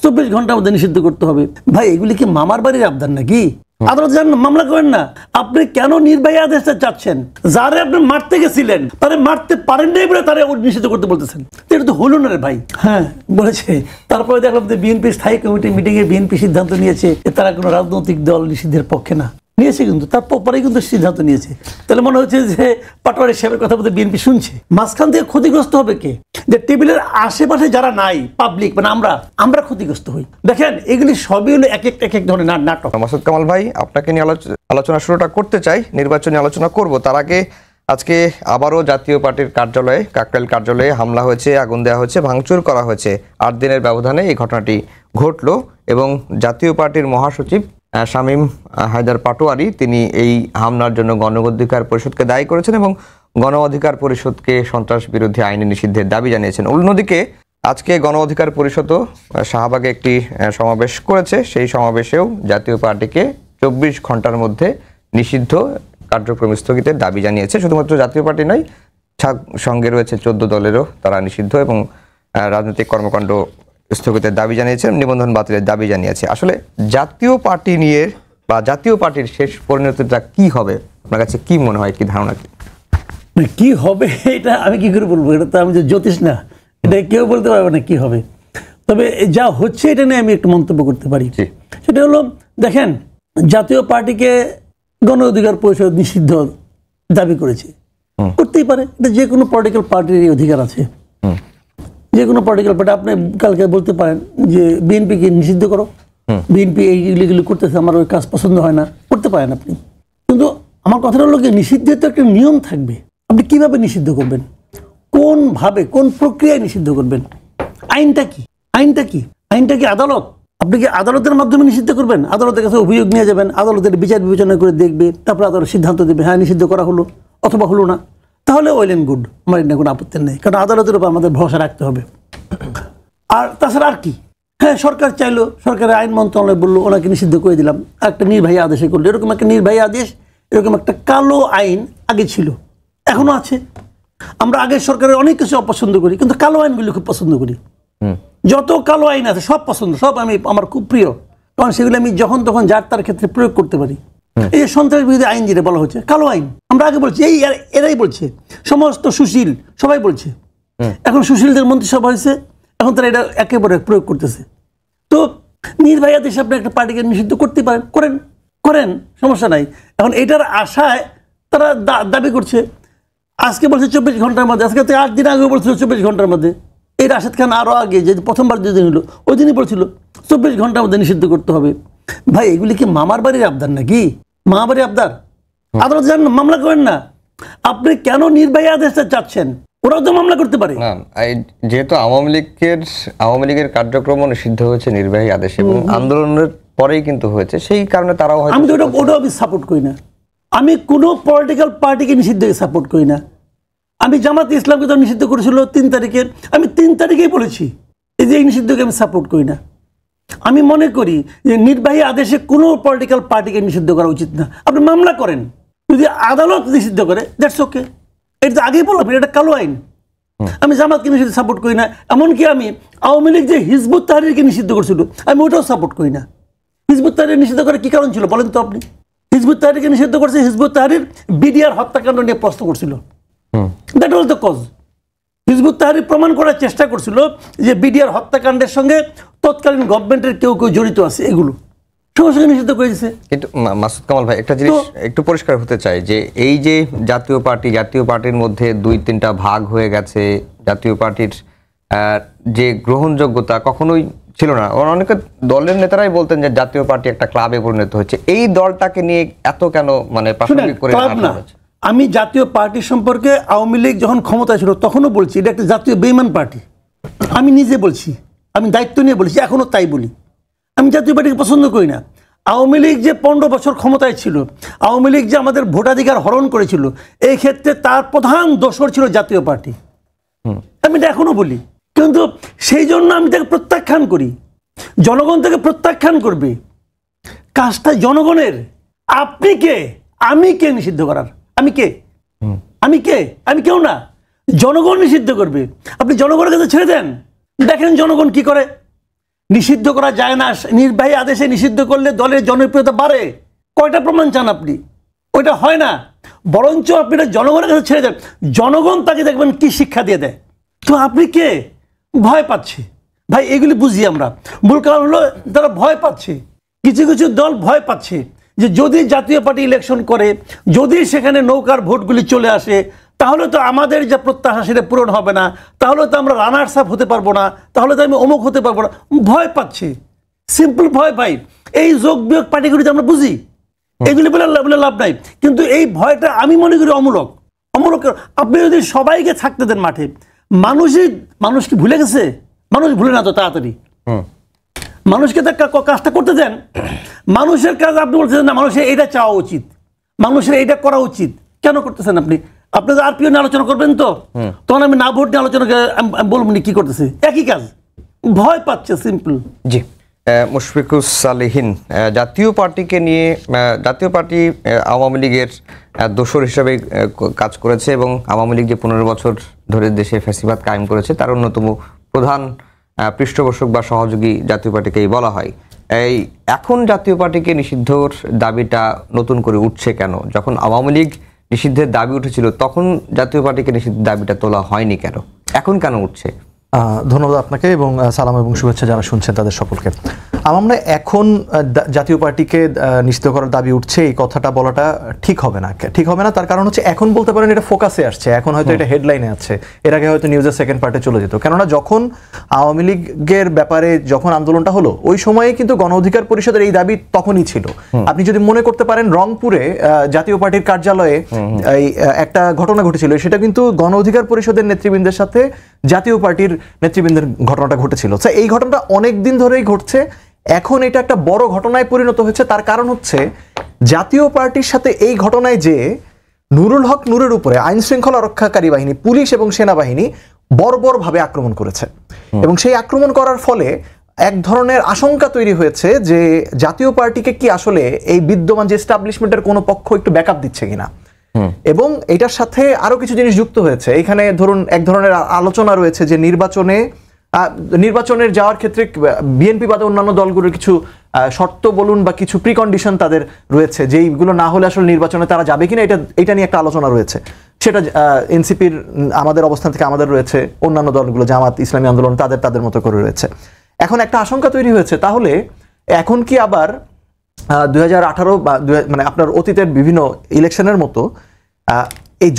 24 ঘন্টার মধ্যে নিষিদ্ধ করতে হবে। ভাই এগুলি কি মামার বাড়ির আবদার নাকি? আদালত যান মামলা করেন না। আপনি কেন নির্বাহী আদেশটা চাচ্ছেন? যারে আপনি মারতে গেছিলেন তারে মারতে পারেন নাই বলে তারা নিষিদ্ধ করতে বলতেছেন, এটা তো হলো না রে ভাই। হ্যাঁ বলেছে, তারপরে দেখলাম যে বিএনপি স্থায়ী কমিটি মিটিংয়ে বিএনপি সিদ্ধান্ত নিয়েছে তারা কোনো রাজনৈতিক দল নিষিদ্ধের পক্ষে না, নিয়েছে কিন্তু তারপরেই কিন্তু সিদ্ধান্ত নিয়েছে। তাহলে মনে হচ্ছে যে পাটোয়ারি সাহেবের কথা বলতে বিএনপি শুনছে। মাঝখান থেকে ক্ষতিগ্রস্ত হবে কে? যে টেবিলের আশেপাশে যারা নাই, পাবলিক মানে আমরা ক্ষতিগ্রস্ত হই। দেখেন এগুলি সবই হলো এক এক ধরনের নাটক। মাসুদ কামাল ভাই, আপনাকে নিয়ে আলোচনা শুরুটা করতে চাই, নির্বাচনী আলোচনা করব। তার আগে আজকে আবারও জাতীয় পার্টির কার্যালয়ে, কাকরাইল কার্যালয়ে হামলা হয়েছে, আগুন দেওয়া হয়েছে, ভাঙচুর করা হয়েছে। 8 দিনের ব্যবধানে এই ঘটনাটি ঘটলো এবং জাতীয় পার্টির মহাসচিব শামীম হায়দার পাটোয়ারি তিনি এই হামলার জন্য গণ অধিকার পরিষদকে দায়ী করেছেন এবং গণ অধিকার পরিষদকে সন্ত্রাস বিরোধী আইনে নিষিদ্ধের দাবি জানিয়েছেন। অন্যদিকে আজকে গণ অধিকার পরিষদও শাহবাগে একটি সমাবেশ করেছে। সেই সমাবেশেও জাতীয় পার্টিকে 24 ঘন্টার মধ্যে নিষিদ্ধ কার্যক্রম স্থগিতের দাবি জানিয়েছে। শুধুমাত্র জাতীয় পার্টি নয়, সঙ্গে রয়েছে 14 দলেরও তারা নিষিদ্ধ এবং রাজনৈতিক কর্মকাণ্ড স্থগিতের দাবি জানিয়েছেন, নিবন্ধন বাতিলের দাবি জানিয়েছে। আসলে জাতীয় পার্টি নিয়ে বা জাতীয় পার্টির শেষ পরিণতিটা কি হবে আপনার কাছে কি মনে হয়, কি ধারণা? কি হবে এটা আমি কি করে বলবো? এটা তো আমি যে জ্যোতিষ না, এটা কেউ বলতে পারবে না কি হবে। তবে যা হচ্ছে এটা নিয়ে আমি একটু মন্তব্য করতে পারি। সেটা হলো, দেখেন জাতীয় পার্টিকে গণ অধিকার পরিষদ নিষিদ্ধ দাবি করেছে, করতেই পারে, এটা যে কোনো পলিটিক্যাল পার্টির অধিকার আছে। যে কোনো পলিটিক্যাল পার্টি আপনি কালকে বলতে পারেন যে বিএনপিকে নিষিদ্ধ করো, বিএনপি এইগুলি করতেছে, আমার ওই কাজ পছন্দ হয় না, করতে পারেন আপনি। কিন্তু আমার কথাটা হলো কি, নিষিদ্ধের তো একটা নিয়ম থাকবে। আপনি কিভাবে নিষিদ্ধ করবেন, কোন ভাবে, কোন প্রক্রিয়ায় নিষিদ্ধ করবেন, আইনটা কি? আইনটা কি আদালত? আপনি কি আদালতের মাধ্যমে নিষিদ্ধ করবেন? আদালতের কাছে অভিযোগ নিয়ে যাবেন, আদালতের বিচার বিবেচনা করে দেখবে, তারপর আদালত সিদ্ধান্ত দেবে হ্যাঁ নিষিদ্ধ করা হলো অথবা হলো না। তাহলে ওয়েল এন্ড গুড, আমার এটা কোনো আপত্তি নেই, কারণ আদালতের উপর আমাদের ভরসা রাখতে হবে। আর তাছাড়া আর কি, হ্যাঁ সরকার চাইলো, সরকারের আইন মন্ত্রণালয় বললো ওনাকে নিষিদ্ধ করে দিলাম, একটা নির্বাহী আদেশে করলো। এরকম একটা নির্বাহী আদেশ, এরকম একটা কালো আইন আগে ছিল, এখনো আছে। আমরা আগে সরকারের অনেক কিছু অপছন্দ করি, কিন্তু কালো আইনগুলি খুব পছন্দ করি। যত কালো আইন আছে সব পছন্দ, সব আমার খুব প্রিয়, কারণ সেগুলো আমি যখন তখন যার তার ক্ষেত্রে প্রয়োগ করতে পারি। এই যে সন্ত্রাস বিরোধী আইন যেটা বলা হচ্ছে কালো আইন, আমরা আগে বলছি, এরাই বলছে, সমস্ত সুশীল সবাই বলছে। এখন সুশীলদের মন্ত্রিসভা হয়েছে, এখন তারা এটা একেবারে প্রয়োগ করতেছে। তো নির্বাহী আদেশে আপনি একটা পার্টিকে নিষিদ্ধ করতে পারেন, করেন, সমস্যা নাই। এখন এটার আশায় তারা দাবি করছে। আজকে বলছে 24 ঘন্টার মধ্যে, আজকে 8 দিন আগে বলছিল 24 ঘন্টার মধ্যে। এই রাশেদ খান আরো আগে যে প্রথমবার যেদিন হলো ওই দিনই বলছিল 24 ঘন্টার মধ্যে নিষিদ্ধ করতে হবে। ভাই এগুলি কি মামার বাড়ির আবদার নাকি? মামার বাড়ির আবদার? আদালত যান মামলা করেন না। আপনি কেন নির্বাহী আদেশটা চাচ্ছেন? ওরাও তো মামলা করতে পারে। যেহেতু আওয়ামী লীগের কার্যক্রম নিষিদ্ধ হয়েছে নির্বাহী আদেশ এবং আন্দোলনের পরেই কিন্তু হয়েছে, সেই কারণে তারাও আমি তো ওটাও সাপোর্ট করি না। আমি কোনো পলিটিক্যাল পার্টিকে নিষিদ্ধ সাপোর্ট করি না। আমি জামাতে ইসলামকে তো নিষিদ্ধ করেছিল 3 তারিখে, আমি 3 তারিখেই বলেছি এই যে এই নিষিদ্ধকে আমি সাপোর্ট করি না। আমি মনে করি যে নির্বাহী আদেশে কোনো পলিটিক্যাল পার্টিকে নিষিদ্ধ করা উচিত না। আপনি মামলা করেন, যদি আদালত নিষিদ্ধ করে দ্যাটস ওকে, এটা তো আগেই বললাম এটা কালো আইন। আমি জামাতকে নিষিদ্ধ সাপোর্ট করি না, এমনকি আমি আওয়ামী লীগ যে হিজবুত তাহরিরকে নিষিদ্ধ করছিল আমি ওটাও সাপোর্ট করি না। হিজবুত তাহরির নিষিদ্ধ করার কি কারণ ছিল বলেন তো আপনি? হিজবুত তাহরিরকে নিষিদ্ধ করছে, হিজবুত তাহরির বিডিআর হত্যাকাণ্ড নিয়ে প্রশ্ন করছিল, that was the cause. Hizbut Tahrir প্রমাণ করার চেষ্টা করছিল যে বিডিআর হত্যাকাণ্ডের সঙ্গে তৎকালীন গভর্নমেন্টের কেউ জড়িত আছে, এগুলো সঙ্গে নিষিদ্ধ করে দিয়েছে। কিন্তু মাসুদ কামাল ভাই, একটা জিনিস একটু পরিষ্কার হতে চাই যে এই যে জাতীয় পার্টির মধ্যে 2-3টা ভাগ হয়ে গেছে, জাতীয় পার্টির যে গ্রহণযোগ্যতা কখনোই ছিল না। অনেকে দলের নেতারাই বলতেন যে জাতীয় পার্টি একটা ক্লাবে পরিণত হচ্ছে। এই দলটাকে নিয়ে এত কেন মানে প্রাসঙ্গিক করে আনা হচ্ছে? আমি জাতীয় পার্টি সম্পর্কে আওয়ামী লীগ যখন ক্ষমতায় ছিল তখনও বলছি এটা একটা জাতীয় বেইমান পার্টি। আমি নিজে বলছি, আমি দায়িত্ব নিয়ে বলছি, এখনো তাই বলি। আমি জাতীয় পার্টিকে পছন্দ করি না। আওয়ামী লীগ যে 15 বছর ক্ষমতায় ছিল, আওয়ামী লীগ যে আমাদের ভোটাধিকার হরণ করেছিল, এই ক্ষেত্রে তার প্রধান দোষর ছিল জাতীয় পার্টি। আমি এটা এখনো বলি, কিন্তু সেই জন্য আমি তাকে প্রত্যাখ্যান করি। জনগণ তাকে প্রত্যাখ্যান করবে, কাজটা জনগণের। আপনি কে? আমি কে নিষিদ্ধ করার? আমি কে? আমি কেউ না, জনগণ নিষিদ্ধ করবে। আপনি জনগণের কাছে ছেড়ে দেন, দেখেন জনগণ কি করে। নিষিদ্ধ করা যায় না, নির্বাহী আদেশে নিষিদ্ধ করলে দলের জনপ্রিয়তা বাড়ে। কয়টা প্রমাণ চান আপনি? ওইটা হয় না। বরঞ্চ আপনি এটা জনগণের কাছে ছেড়ে দেন, জনগণ তাকে দেখবেন কি শিক্ষা দিয়ে দেয়। তো আপনি কে? ভয় পাচ্ছে ভাই, এগুলি বুঝি আমরা। মূল কারণ হলো তারা ভয় পাচ্ছে, কিছু কিছু দল ভয় পাচ্ছে যে যদি জাতীয় পার্টি ইলেকশন করে, যদি সেখানে নৌকার ভোটগুলি চলে আসে, তাহলে তো আমাদের যে প্রত্যাশা সেটা পূরণ হবে না, তাহলে তো আমরা রানার্স আপ হতে পারবো না, তাহলে তো আমি অমুক হতে পারবো না। ভয় পাচ্ছে, সিম্পল ভয় পাই। এই যোগ বিয়োগ পার্টিগুলি আমরা বুঝি, এগুলি বলে লাভ নাই। কিন্তু এই ভয়টা আমি মনে করি অমূলক। অমূলক আপনি যদি সবাইকে থাকতে দেন মাঠে, মানুষ কি ভুলে গেছে? মানুষ ভুলে না তো তাড়াতাড়ি। মানুষকে কাজটা করতে দেন। মানুষের কাজ আপনি বলতেছেন না মানুষের এইটা চাওয়া উচিত, মানুষের এইটা করা উচিত। কেন করতেছেন আপনি? আপনি তো আরপিও নিয়ে আলোচনা করবেন, তো তখন আমি না ভোট নিয়ে আলোচনা বলবো কি করতেছে, একই কাজ। ভয় পাচ্ছে, সিম্পল। জি, মুশফিকুস সালেহীন, জাতীয় পার্টিকে নিয়ে, জাতীয় পার্টি আওয়ামী লীগের দোসর হিসেবে কাজ করেছে এবং আওয়ামী লীগ যে 15 বছর ধরে দেশে ফ্যাসিবাদ কায়েম করেছে তার অন্যতম প্রধান পৃষ্ঠপোষক বা সহযোগী জাতীয় পার্টিকেই বলা হয়। এই এখন জাতীয় পার্টিকে নিষিদ্ধর দাবিটা নতুন করে উঠছে কেন? যখন আওয়ামী লীগ নিষিদ্ধের দাবি উঠেছিল তখন জাতীয় পার্টিকে নিষিদ্ধের দাবিটা তোলা হয়নি কেন? এখন কেন উঠছে? ধন্যবাদ আপনাকে এবং সালাম এবং শুভেচ্ছা যারা শুনছেন তাদের সকলকে। আমরা এখন জাতীয় পার্টিকে নিষিদ্ধ করার দাবি উঠছে এই কথাটা বলাটা ঠিক হবে না। তার কারণ হচ্ছে এখন বলতে পারেন এটা ফোকাসে আসছে, এখন হয়তো এটা হেডলাইনে আছে, এর আগে হয়তো নিউজের সেকেন্ড পার্টে চলে যেত। কেননা যখন আওয়ামী লীগের ব্যাপারে যখন আন্দোলনটা হলো ওই সময়ে কিন্তু গণ অধিকার পরিষদের এই দাবি তখনই ছিল। আপনি যদি মনে করতে পারেন রংপুরে জাতীয় পার্টির কার্যালয়ে এই একটা ঘটনা ঘটেছিল, সেটা কিন্তু গণ অধিকার পরিষদের নেতৃবৃন্দের সাথে জাতীয় পার্টির নেতৃবৃন্দের ঘটনাটা ঘটেছিল। এই ঘটনাটা অনেক দিন ধরেই ঘটছে, এখন এটা একটা বড় ঘটনায় পরিণত হয়েছে। তার কারণ হচ্ছে জাতীয় পার্টির সাথে এই ঘটনায় যে নুরুল হক নূরের উপরে আইন শৃঙ্খলা রক্ষাকারী বাহিনী, পুলিশ এবং সেনাবাহিনী বর্বরভাবে আক্রমণ করেছে এবং সেই আক্রমণ করার ফলে এক ধরনের আশঙ্কা তৈরি হয়েছে যে জাতীয় পার্টিকে কি আসলে এই বিদ্যমান যে এস্টাবলিশমেন্টের কোনো পক্ষ একটু ব্যাকআপ দিচ্ছে কিনা। এবং এটার সাথে আরো কিছু জিনিস যুক্ত হয়েছে। এখানে ধরুন এক ধরনের আলোচনা রয়েছে যে নির্বাচনের যাওয়ার ক্ষেত্রে বিএনপি বাদে অন্যান্য দলগুলোর কিছু শর্ত বলুন বা কিছু প্রিকন্ডিশন তাদের রয়েছে, যেইগুলো না হলে আসলে নির্বাচনে তারা যাবে কিনা, এটা নিয়ে একটা আলোচনা রয়েছে। সেটা এনসিপির আমাদের অবস্থান থেকে আমাদের রয়েছে, অন্যান্য দলগুলো জামাত ইসলামী আন্দোলন তাদের মতো করে রয়েছে। এখন একটা আশঙ্কা তৈরি হয়েছে, তাহলে এখন কি আবার 2018 বা মানে আপনার অতীতের বিভিন্ন ইলেকশনের মতো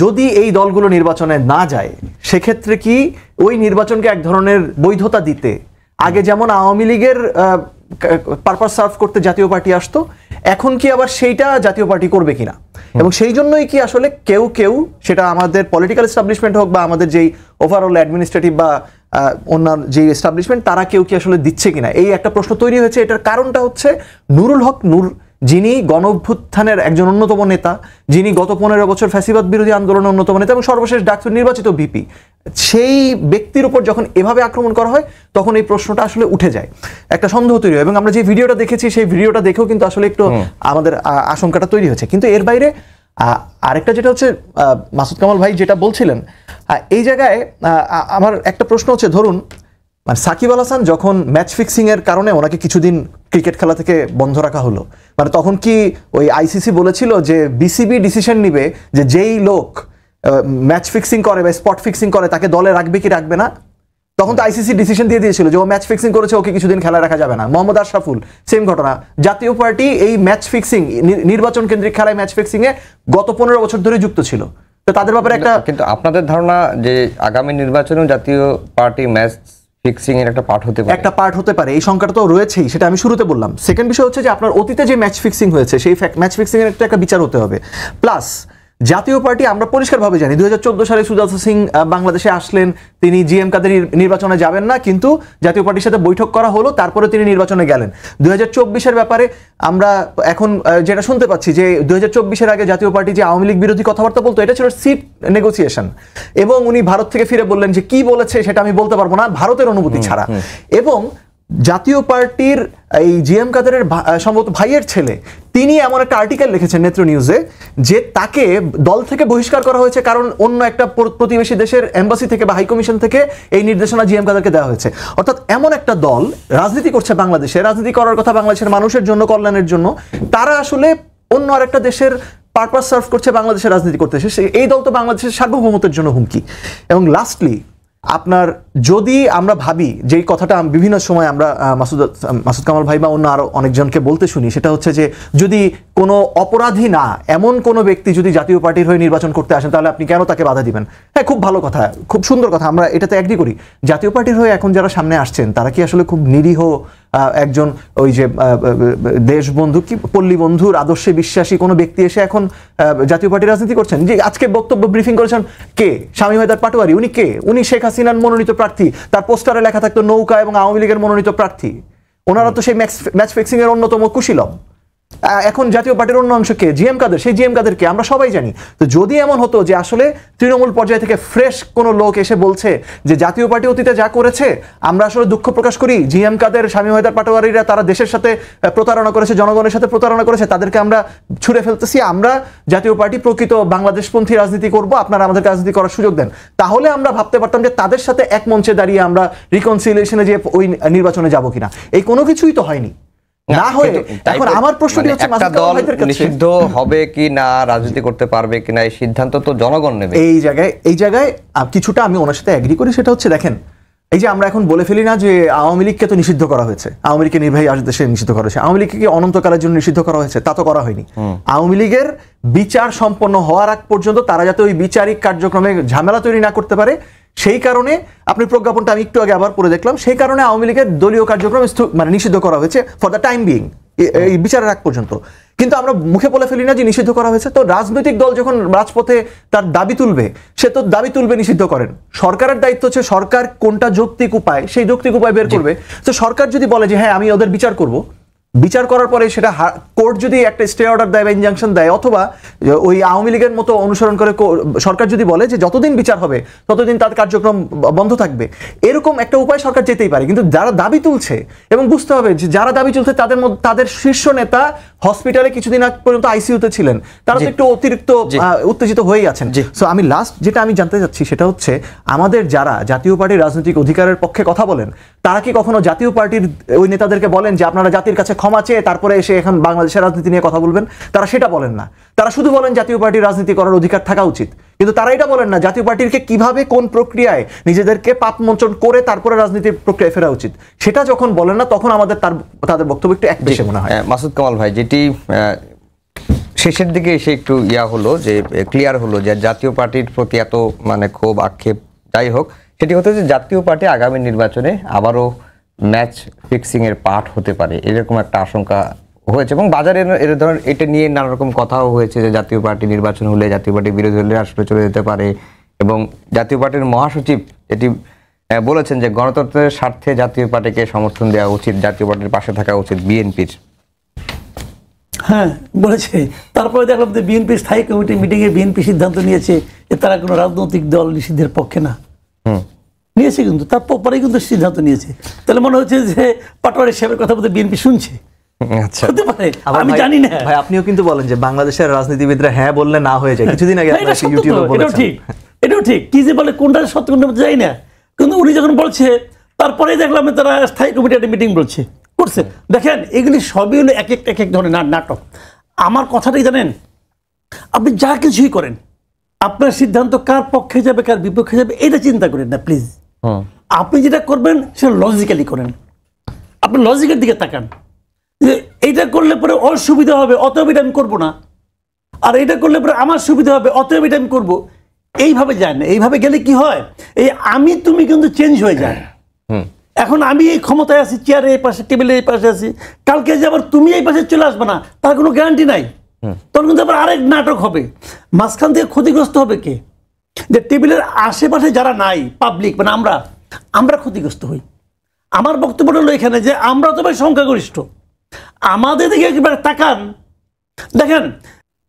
যদি এই দলগুলো নির্বাচনে না যায়, সেক্ষেত্রে কি ওই নির্বাচনকে এক ধরনের বৈধতা দিতে আগে যেমন আওয়ামী লীগের পারপাস সার্ভ করতে জাতীয় পার্টি আসতো, এখন কি আবার সেইটা জাতীয় পার্টি করবে কিনা? এবং সেই জন্যই কি আসলে কেউ সেটা আমাদের পলিটিক্যাল এস্টাবলিশমেন্ট হোক বা আমাদের যেই ওভারঅল অ্যাডমিনিস্ট্রেটিভ বা অন্যান্য যে এস্টাবলিশমেন্ট, তারা কেউ কি আসলে দিচ্ছে কিনা, এই একটা প্রশ্ন তৈরি হয়েছে। এটার কারণটা হচ্ছে নুরুল হক নূর, যিনি গণ অভ্যুত্থানের একজন অন্যতম নেতা, যিনি গত 15 বছর ফ্যাসিবাদ বিরোধী আন্দোলনের অন্যতম নেতা এবং সর্বশেষ ডাকসুর নির্বাচিত ভিপি, সেই ব্যক্তির উপর যখন এভাবে আক্রমণ করা হয় তখন এই প্রশ্নটা আসলে উঠে যায়, একটা সন্দেহ তৈরি হয়। এবং আমরা যে ভিডিওটা দেখেছি সেই ভিডিওটা দেখেও কিন্তু আসলে একটু আমাদের আশঙ্কাটা তৈরি হয়েছে। কিন্তু এর বাইরে আরেকটা যেটা হচ্ছে মাসুদ কামাল ভাই যেটা বলছিলেন, এই জায়গায় আমার একটা প্রশ্ন হচ্ছে, ধরুন মানে সাকিব আল হাসান যখন ম্যাচ ফিক্সিং এর কারণে ওনাকে কিছুদিন ক্রিকেট খেলা থেকে বন্ধ রাখা হলো, মানে তখন কি ওই আইসিসি বলেছিল যে বিসিবি ডিসিশন নিবে যে যেই লোক ম্যাচ ফিক্সিং করে বা স্পট ফিক্সিং করে তাকে দলে রাখবে কি রাখবে না? তখন তো আইসিসি ডিসিশন দিয়ে দিয়েছিল যে ও ম্যাচ ফিক্সিং করেছে, ওকে কিছুদিন খেলা রাখা যাবে না। মোহাম্মদ আশরাফুল সেম ঘটনা। জাতীয় পার্টি এই ম্যাচ ফিক্সিং, নির্বাচন কেন্দ্রিক খেলায় ম্যাচ ফিক্সিং এ গত 15 বছর ধরে যুক্ত ছিল। তো তাদের ব্যাপারে একটা, কিন্তু আপনাদের ধারণা যে আগামী নির্বাচনেও জাতীয় পার্টি ম্যাচ ফিক্সিং এর একটা পার্ট হতে পারে, এই সংখ্যাটা তো রয়েছেই, সেটা আমি শুরুতে বললাম। সেকেন্ড বিষয় হচ্ছে যে আপনার অতীতে যে ম্যাচ ফিক্সিং হয়েছে সেই ম্যাচ ফিক্সিং এর একটা বিচার হতে হবে। প্লাস জাতীয় পার্টি আমরা পরিষ্কারভাবে জানি 2014 সালে সুজাতা সিং বাংলাদেশে আসলেন, তিনি জিএম কাদের নির্বাচনে যাবেন না, কিন্তু জাতীয় পার্টির সাথে বৈঠক করা হলো, তারপরে তিনি নির্বাচনে গেলেন। 2024-এর ব্যাপারে আমরা এখন যেটা শুনতে পাচ্ছি যে 2024-এর আগে জাতীয় পার্টি যে আওয়ামী লীগ বিরোধী কথাবার্তা বলতো, এটা ছিল সিট নেগোসিয়েশন, এবং উনি ভারত থেকে ফিরে বললেন যে কি বলেছে সেটা আমি বলতে পারবো না ভারতের অনুমতি ছাড়া। এবং জাতীয় পার্টির এই জিএম কাদেরের সম্ভবত ভাইয়ের ছেলে, তিনি এমন একটা আর্টিকেল লিখেছেন নেত্র নিউজে যে তাকে দল থেকে বহিষ্কার করা হয়েছে কারণ অন্য একটা প্রতিবেশী দেশের এম্বাসি থেকে বা হাইকমিশন থেকে এই নির্দেশনা জিএম কাদেরকে দেওয়া হয়েছে। অর্থাৎ এমন একটা দল রাজনীতি করছে বাংলাদেশে, রাজনীতি করার কথা বাংলাদেশের মানুষের জন্য, কল্যাণের জন্য, তারা আসলে অন্য আরেকটা দেশের পারপাস সার্ভ করছে, বাংলাদেশের রাজনীতি করতেছে। এই দল তো বাংলাদেশের সার্বভৌমত্বের জন্য হুমকি। এবং লাস্টলি আপনার যদি আমরা ভাবি যে কথাটা বিভিন্ন সময় আমরা মাসুদ কামাল ভাই বা অন্য আরো অনেকজনকে বলতে শুনি, সেটা হচ্ছে যে যদি কোনো অপরাধী না এমন কোনো ব্যক্তি যদি জাতীয় পার্টির হয়ে নির্বাচন করতে আসেন তাহলে আপনি কেন তাকে বাধা দিবেন? হ্যাঁ, খুব ভালো কথা, খুব সুন্দর কথা, আমরা এটাতে এগ্রি করি। জাতীয় পার্টির হয়ে এখন যারা সামনে আসছেন তারা কি আসলে খুব নিরীহ একজন ওই যে দেশবন্ধু কি পল্লী বন্ধুর আদর্শে বিশ্বাসী কোনো ব্যক্তি এসে এখন জাতীয় পার্টি রাজনীতি করছেন? যে আজকে বক্তব্য ব্রিফিং করেছেন কে? শামীম হায়দার পাটোয়ারি। উনি কে? উনি শেখ হাসিনার মনোনীত প্রার্থী, তার পোস্টারে লেখা থাকতো নৌকা এবং আওয়ামী লীগের মনোনীত প্রার্থী। ওনারা তো সেই ম্যাচ ফিক্সিং এর অন্যতম কুশীলব। এখন জাতীয় পার্টির অন্য অংশ কে? জিএম কাদের। সেই জিএম কাদেরকে আমরা সবাই জানি। তো যদি এমন হতো যে আসলে তৃণমূল পর্যায় থেকে ফ্রেশ কোনো লোক এসে বলছে যে জাতীয় পার্টি অতীতে যা করেছে আমরা আসলে দুঃখ প্রকাশ করি, জিএম কাদের, শামীম হায়দার পাটোয়ারিরা তারা দেশের সাথে প্রতারণা করেছে, জনগণের সাথে প্রতারণা করেছে, তাদেরকে আমরা ছুড়ে ফেলতেছি, আমরা জাতীয় পার্টি প্রকৃত বাংলাদেশপন্থী রাজনীতি করব, আপনারা আমাদের রাজনীতি করার সুযোগ দেন, তাহলে আমরা ভাবতে পারতাম যে তাদের সাথে এক মঞ্চে দাঁড়িয়ে আমরা রিকনসিলিয়েশনে যে ওই নির্বাচনে যাব কিনা। এই কোনো কিছুই তো হয়নি। না হয়ে এখন আমার প্রশ্নটি হচ্ছে একটা দল নিষিদ্ধ হবে কি না, রাজনীতি করতে পারবে কিনা, এই সিদ্ধান্ত তো জনগণ নেবে। এই জায়গায় কিছুটা আমি ওনার সাথে এগ্রি করি। সেটা হচ্ছে দেখেন, এই যে আমরা এখন বলে ফেলি না যে আওয়ামী লীগকে তো নিষিদ্ধ করা হয়েছে, আওয়ামী লীগকে নির্বাহী আদেশে নিষিদ্ধ করা হয়েছে, আওয়ামী লীগকে কি অনন্তকালের জন্য নিষিদ্ধ করা হয়েছে? তা তো করা হয়নি। আওয়ামী লীগের বিচার সম্পন্ন হওয়ার আগ পর্যন্ত তারা যাতে ওই বিচারিক কার্যক্রমে ঝামেলা তৈরি না করতে পারে, সেই কারণে আপনি প্রজ্ঞাপনটা আমি একটু আগে আবার পড়ে দেখলাম, সেই কারণে আওয়ামী লীগের দলীয় কার্যক্রম মানে নিষিদ্ধ করা হয়েছে ফর দ্য টাইম বিইং, এই বিচারের আগ পর্যন্ত। কিন্তু আমরা মুখে বলে ফেলি না যে নিষিদ্ধ করা হয়েছে। তো রাজনৈতিক দল যখন রাজপথে তার দাবি তুলবে, সে তো দাবি তুলবে, নিষিদ্ধ করেন। সরকারের দায়িত্ব হচ্ছে সরকার কোনটা যৌক্তিক উপায়, সেই যৌক্তিক উপায় বের করবে। তো সরকার যদি বলে যে হ্যাঁ আমি ওদের বিচার করব, বিচার করার পরে সেটা কোর্ট যদি একটা স্টে অর্ডার দেয় বা ইনজাংশন দেয়, অথবা ওই আওয়ামী লীগের মতো অনুসরণ করে সরকার যদি বলে যে যতদিন বিচার হবে ততদিন তার কার্যক্রম বন্ধ থাকবে, এরকম একটা উপায় সরকার যেতেই পারে। কিন্তু যারা দাবি তুলছে, এবং বুঝতে হবে যে যারা দাবি তুলছে তাদের মধ্যে তাদের শীর্ষ নেতা হসপিটালে কিছুদিন আগ পর্যন্ত আইসিইউতে ছিলেন, তারা তো একটু অতিরিক্ত উত্তেজিত হয়েই আছেন। সো আমি লাস্ট যেটা আমি জানতে চাচ্ছি সেটা হচ্ছে, আমাদের যারা জাতীয় পার্টির রাজনৈতিক অধিকারের পক্ষে কথা বলেন, তারা কি কখনো জাতীয় পার্টির ওই নেতাদেরকে বলেন যে আপনারা জাতির কাছে ক্ষমা চেয়ে তারপরে এসে এখন বাংলাদেশের রাজনীতি নিয়ে কথা বলবেন? তারা সেটা বলেন না। তারা শুধু বলেন জাতীয় পার্টির রাজনীতি করার অধিকার থাকা উচিত, কিন্তু তারা এটা বলেন না জাতীয় পার্টিকে কিভাবে কোন প্রক্রিয়ায় নিজেদেরকে পাপ মোচন করে তারপরে রাজনীতির প্রক্রিয়ায় ফেরা উচিত। সেটা যখন বলেন না, তখন আমাদের তাদের বক্তব্য একটু এক দেশে মনে হয়। মাসুদ কামাল ভাই, যেটি শেষের দিকে এসে একটু হলো যে ক্লিয়ার হলো যে জাতীয় পার্টির প্রতি এত মানে ক্ষোভ আক্ষেপ, যাই হোক, সেটি হতে যে জাতীয় পার্টি আগামী নির্বাচনে আবারও ম্যাচ ফিক্সিং এর পার্ট হতে পারে, এরকম একটা আশঙ্কা হয়েছে। এবং বাজারে এর ধরনের এটা নিয়ে নানা রকম কথাও হয়েছে যে জাতীয় পার্টি নির্বাচন হলে, জাতীয় পার্টি বিরোধী হলে আসলে চলে যেতে পারে। এবং জাতীয় পার্টির মহাসচিব এটি বলেছেন যে গণতন্ত্রের স্বার্থে জাতীয় পার্টিকে সমর্থন দেওয়া উচিত, জাতীয় পার্টির পাশে থাকা উচিত বিএনপির। হ্যাঁ, বলেছে। তারপরে দেখলাম যে বিএনপি স্থায়ী কমিটি মিটিংয়ে বিএনপি সিদ্ধান্ত নিয়েছে যে তারা কোনো রাজনৈতিক দল নিষিদ্ধের পক্ষে না। নিয়েছে, কিন্তু তারপরেই কিন্তু সিদ্ধান্ত নিয়েছে। তাহলে মনে হচ্ছে যে পাটোয়ারি সাহেবের কথা বলতে বিএনপি শুনছে। আচ্ছা, হতে পারে, আমি জানি না। ভাই, আপনিও কিন্তু বলেন যে বাংলাদেশের রাজনীতিবিদরা হ্যাঁ বললে না হয়ে যায়। কিছুদিন আগে ইউটিউবে বলেছেন, এটাও ঠিক। কি যে বলে কোনটা সত্য কোনটা যাই না, কিন্তু উনি যখন বলছে তারপরেই দেখলাম তারা স্থায়ী কমিটি একটা মিটিং করছে। দেখেন, এগুলি সবই হলো এক এক ধরনের নাটক। আমার কথাটাই জানেন, আপনি যা কিছুই করেন, আপনার সিদ্ধান্ত কার পক্ষে যাবে কার বিপক্ষে যাবে এটা চিন্তা করেন না প্লিজ। আপনি যেটা করবেন সেটা লজিক্যালি করেন। আপনি লজিকের দিকে তাকান যে এইটা করলে পরে ওর সুবিধা হবে, অতএব এটা আমি করবো না, আর এটা করলে পরে আমার সুবিধা হবে, অতএব এটা আমি করবো। এইভাবে যায় না। এইভাবে গেলে কি হয়, এই আমি তুমি কিন্তু চেঞ্জ হয়ে যায়। এখন আমি এই ক্ষমতায় আছি, চেয়ারে এই পাশে, টেবিলের এই পাশে আছি, কালকে যে আবার তুমি এই পাশে চলে আসবে না তার কোনো গ্যারান্টি নাই। তখন কিন্তু আবার আরেক নাটক হবে। মাঝখান থেকে ক্ষতিগ্রস্ত হবে কে? যে টেবিলের আশেপাশে যারা নাই, পাবলিক, মানে আমরা ক্ষতিগ্রস্ত হই। আমার বক্তব্য হলো এখানে যে আমরা তো ভাই সংখ্যাগরিষ্ঠ, আমাদের দিকে একবার তাকান। দেখেন,